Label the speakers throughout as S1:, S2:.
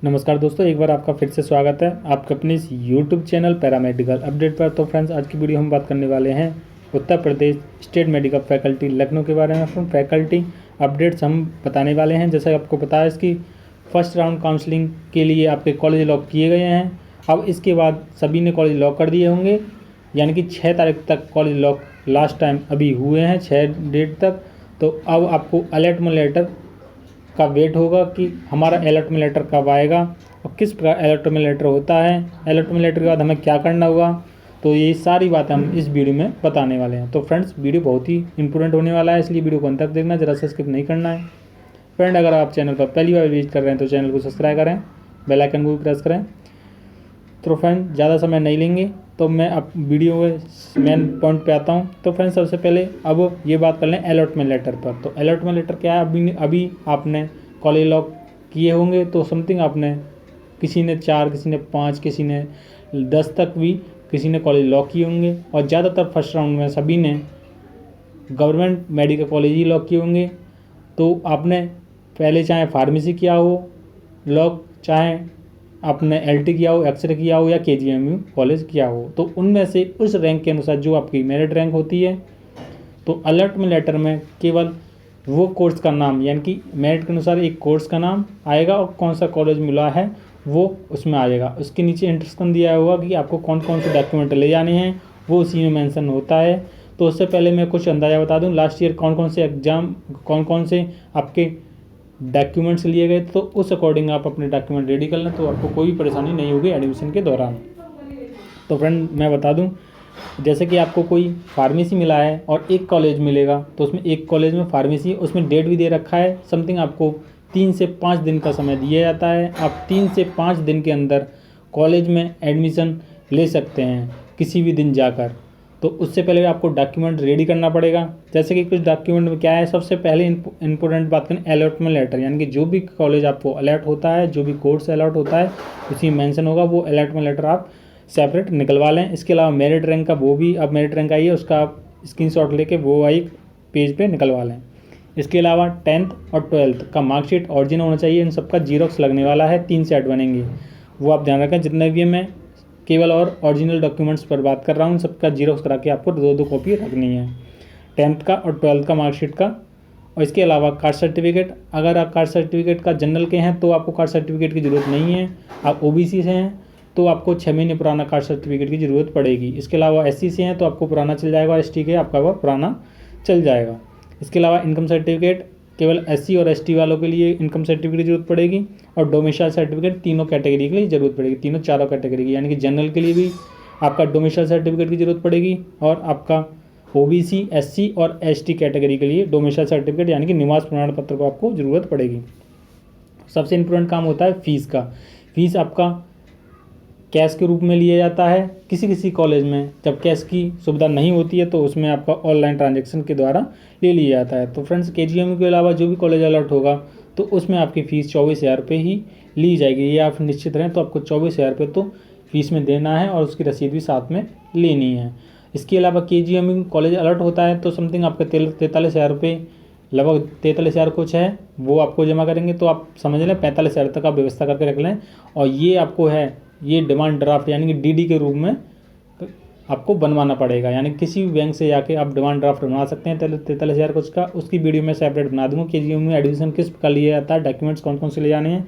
S1: नमस्कार दोस्तों, एक बार आपका फिर से स्वागत है आपके अपने इस यूट्यूब चैनल पैरामेडिकल अपडेट पर। तो फ्रेंड्स, आज की वीडियो हम बात करने वाले हैं Uttar Pradesh state medical faculty Lucknow के बारे में। फ्रॉम फैकल्टी अपडेट्स हम बताने वाले हैं। जैसे आपको पता है, इसकी फर्स्ट राउंड काउंसलिंग के लिए आपके कॉलेज लॉक किए गए हैं। अब इसके बाद सभी ने कॉलेज लॉक कर दिए होंगे, यानी कि 6 तारीख तक कॉलेज लॉक लास्ट टाइम अभी हुए हैं, 6 डेट तक। तो अब आपको अलॉटमेंट लेटर का वेट होगा कि हमारा अलॉटमेंट लेटर कब आएगा और किस प्रकार अलॉटमेंट लेटर होता है। अलॉटमेंट लेटर के बाद हमें क्या करना होगा, तो ये सारी बातें हम इस वीडियो में बताने वाले हैं। तो फ्रेंड्स, वीडियो बहुत ही इंपॉर्टेंट होने वाला है, इसलिए वीडियो को अंत तक देखना, जरा सा स्किप नहीं करना है। फ्रेंड, अगर आप चैनल पर पहली बार विजिट कर रहे हैं तो चैनल को सब्सक्राइब करें, बेल आइकन को भी प्रेस करें। तो फ्रेंड, ज़्यादा समय नहीं लेंगे, तो मैं अब वीडियो के मेन पॉइंट पे आता हूँ। तो फ्रेंड, सबसे पहले अब ये बात कर लें अलॉटमेंट लेटर पर। तो अलॉटमेंट लेटर क्या है, अभी आपने कॉलेज लॉक किए होंगे तो समथिंग आपने किसी ने 4, किसी ने 5, किसी ने 10 तक भी किसी ने कॉलेज लॉक किए होंगे। और ज़्यादातर फर्स्ट राउंड में सभी ने गवर्नमेंट मेडिकल कॉलेज ही लॉक किए होंगे। तो आपने पहले चाहे फार्मेसी किया हो लॉक, चाहे आपने एलटी किया हो, एक्सरे किया हो, या केजीएमयू कॉलेज किया हो, तो उनमें से उस रैंक के अनुसार जो आपकी मेरिट रैंक होती है, तो अलॉटमेंट लेटर में केवल वो कोर्स का नाम, यानी कि मेरिट के अनुसार एक कोर्स का नाम आएगा और कौन सा कॉलेज मिला है वो उसमें आ जाएगा। उसके नीचे इंस्ट्रक्शन दिया होगा कि आपको कौन कौन से डॉक्यूमेंट ले जाने हैं, वो उसी में मेंशन होता है। तो उससे पहले मैं कुछ अंदाज़ा बता दूं, लास्ट ईयर कौन कौन से एग्ज़ाम, कौन कौन से आपके डॉक्यूमेंट्स लिए गए, तो उस अकॉर्डिंग आप अपने डॉक्यूमेंट रेडी कर लें, तो आपको कोई भी परेशानी नहीं होगी एडमिशन के दौरान। तो फ्रेंड, मैं बता दूं, जैसे कि आपको कोई फार्मेसी मिला है और एक कॉलेज मिलेगा, तो उसमें एक कॉलेज में फार्मेसी, उसमें डेट भी दे रखा है समथिंग, आपको 3 से 5 दिन का समय दिया जाता है। आप 3 से 5 दिन के अंदर कॉलेज में एडमिशन ले सकते हैं किसी भी दिन जाकर। तो उससे पहले आपको डॉक्यूमेंट रेडी करना पड़ेगा। जैसे कि कुछ डॉक्यूमेंट में क्या है, सबसे पहले इंपॉर्टेंट बात करें अलॉटमेंट लेटर, यानी कि जो भी कॉलेज आपको अलॉट होता है, जो भी कोर्स अलॉट होता है, उसी में मेंशन होगा, वो अलॉटमेंट लेटर आप सेपरेट निकलवा लें। इसके अलावा मेरिट रैंक का, वो भी अब मेरिट रैंक आई है, उसका आप स्क्रीनशॉट लेके वो एक पेज पे निकलवा लें। इसके अलावा 10th और 12th का मार्कशीट ओरिजिनल होना चाहिए। इन सबका जीरोक्स लगने वाला है, 3 सेट बनेंगे, वो आप ध्यान रखें। जितने भी मैं केवल और ओरिजिनल डॉक्यूमेंट्स पर बात कर रहा हूँ, सबका जीरोक्स करा के आपको 2-2 कॉपी रखनी है, 10th का और 12th का मार्कशीट का। और इसके अलावा कास्ट सर्टिफिकेट, अगर आप कास्ट सर्टिफिकेट का जनरल के हैं तो आपको कास्ट सर्टिफिकेट की ज़रूरत नहीं है। आप ओबीसी से हैं तो आपको 6 महीने पुराना कास्ट सर्टिफिकेट की ज़रूरत पड़ेगी। इसके अलावा एससी से हैं तो आपको पुराना चल जाएगा, और एसटी के आपका वह पुराना चल जाएगा। इसके अलावा इनकम सर्टिफिकेट, केवल एससी और एसटी वालों के लिए इनकम सर्टिफिकेट की जरूरत पड़ेगी, और डोमिसाइल सर्टिफिकेट तीनों कैटेगरी के लिए ज़रूरत पड़ेगी, तीनों चारों कैटेगरी की, यानी कि जनरल के लिए भी आपका डोमिसाइल सर्टिफिकेट की ज़रूरत पड़ेगी, और आपका ओबीसी, एससी और एसटी कैटेगरी के लिए डोमिसाइल सर्टिफिकेट यानी कि निवास प्रमाण पत्र को आपको ज़रूरत पड़ेगी। सबसे इम्पोर्टेंट काम होता है फ़ीस का। फ़ीस आपका कैश के रूप में लिया जाता है। किसी किसी कॉलेज में जब कैश की सुविधा नहीं होती है तो उसमें आपका ऑनलाइन ट्रांजैक्शन के द्वारा ले लिया जाता है। तो फ्रेंड्स, केजीएमयू के अलावा जो भी कॉलेज अलॉट होगा तो उसमें आपकी फ़ीस 24,000 रुपये ही ली जाएगी। ये आप निश्चित रहें, तो आपको 24,000 रुपये तो फीस में देना है, और उसकी रसीद भी साथ में लेनी है। इसके अलावा केजीएमयू कॉलेज अलॉट होता है तो समथिंग आपका 43,000 रुपये, लगभग 43,000 कुछ है, वो आपको जमा करेंगे। तो आप समझ लें 45,000 तक आप व्यवस्था करके रख लें। और ये आपको है, ये डिमांड ड्राफ्ट यानी कि डीडी के रूप में आपको बनवाना पड़ेगा, यानी किसी भी बैंक से जाके आप डिमांड ड्राफ्ट बना सकते हैं 43,000 कुछ का। उसकी वीडियो में सेपरेट बना दूँगा कि में एडमिशन किस प्रकार लिया जाता है, डॉक्यूमेंट्स कौन कौन से ले जाने हैं,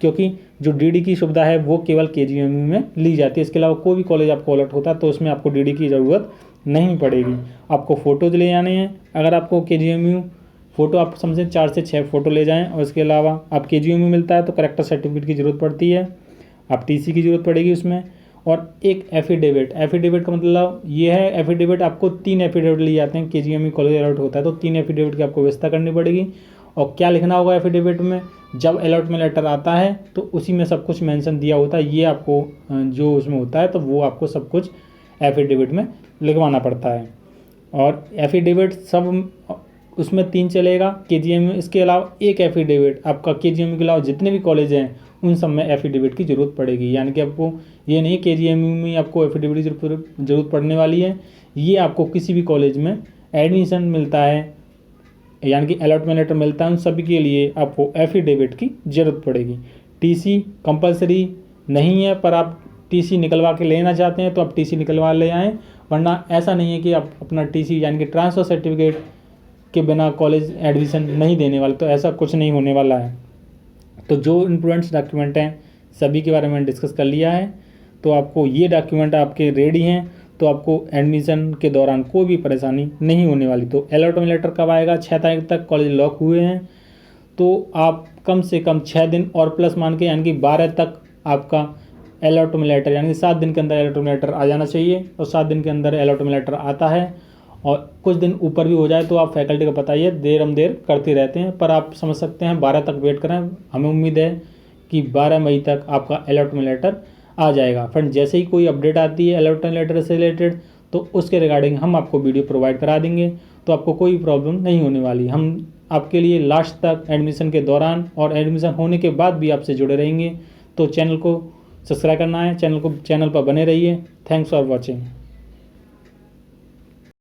S1: क्योंकि जो डीडी की सुविधा है वो केवल केजीएमयू में ली जाती है। इसके अलावा कोई भी कॉलेज आपको अलॉट होता है तो उसमें आपको डीडी की ज़रूरत नहीं पड़ेगी। आपको फ़ोटोज़ ले जाने हैं। अगर आपको केजीएमयू फ़ोटो, आप समझें 4 से 6 फ़ोटो ले जाएँ। और इसके अलावा आप केजीएमयू मिलता है तो करेक्टर सर्टिफिकेट की ज़रूरत पड़ती है, आप टीसी की ज़रूरत पड़ेगी उसमें, और एक एफिडेविट। एफिडेविट का मतलब ये है, एफिडेविट आपको 3 एफिडेविट लिए जाते हैं, केजीएमयू कॉलेज अलॉट होता है तो 3 एफिडेविट की आपको व्यवस्था करनी पड़ेगी। और क्या लिखना होगा एफिडेविट में, जब अलॉटमेंट लेटर आता है तो उसी में सब कुछ मेंशन दिया होता है, ये आपको जो उसमें होता है तो वो आपको सब कुछ एफिडेविट में लिखवाना पड़ता है। और एफिडेविट सब उसमें 3 चलेगा केजीएमयू। इसके अलावा एक एफिडेविट आपका केजीएमयू के अलावा जितने भी कॉलेज हैं उन सब में एफिडेविट की ज़रूरत पड़ेगी, यानी कि आपको ये नहीं केजीएमयू में आपको एफिडेविट की ज़रूरत पड़ने वाली है। ये आपको किसी भी कॉलेज में एडमिशन मिलता है, यानी कि अलॉटमेंट लेटर मिलता है, उन सभी के लिए आपको एफिडेविट की ज़रूरत पड़ेगी। टीसी कंपलसरी नहीं है, पर आप टीसी निकलवा के लेना चाहते हैं तो आप टीसी निकलवा ले आएँ, वरना ऐसा नहीं है कि आप अपना टीसी यानी कि ट्रांसफ़र सर्टिफिकेट के बिना कॉलेज एडमिशन नहीं देने वाले, तो ऐसा कुछ नहीं होने वाला है। तो जो इम्पोर्टेंट डॉक्यूमेंट हैं सभी के बारे में डिस्कस कर लिया है। तो आपको ये डॉक्यूमेंट आपके रेडी हैं तो आपको एडमिशन के दौरान कोई भी परेशानी नहीं होने वाली। तो अलॉटमेंट लेटर कब आएगा? 6 तारीख तक कॉलेज लॉक हुए हैं, तो आप कम से कम 6 दिन और प्लस मान के यानी कि 12 तक आपका अलॉटमेंट लेटर यानी कि 7 दिन के अंदर अलॉटमेंट लेटर आ जाना चाहिए। और 7 दिन के अंदर अलॉटमेंट लेटर आता है और कुछ दिन ऊपर भी हो जाए तो आप फैकल्टी को बताइए, देर हम देर करते रहते हैं, पर आप समझ सकते हैं 12 तक वेट करें। हमें उम्मीद है कि 12 मई तक आपका अलॉटमेंट लेटर आ जाएगा। फ्रेंड जैसे ही कोई अपडेट आती है अलॉटमेंट लेटर से रिलेटेड तो उसके रिगार्डिंग हम आपको वीडियो प्रोवाइड करा देंगे, तो आपको कोई प्रॉब्लम नहीं होने वाली। हम आपके लिए लास्ट तक एडमिशन के दौरान और एडमिशन होने के बाद भी आपसे जुड़े रहेंगे। तो चैनल को सब्सक्राइब करना है, चैनल पर बने रहिए। Thanks for watching.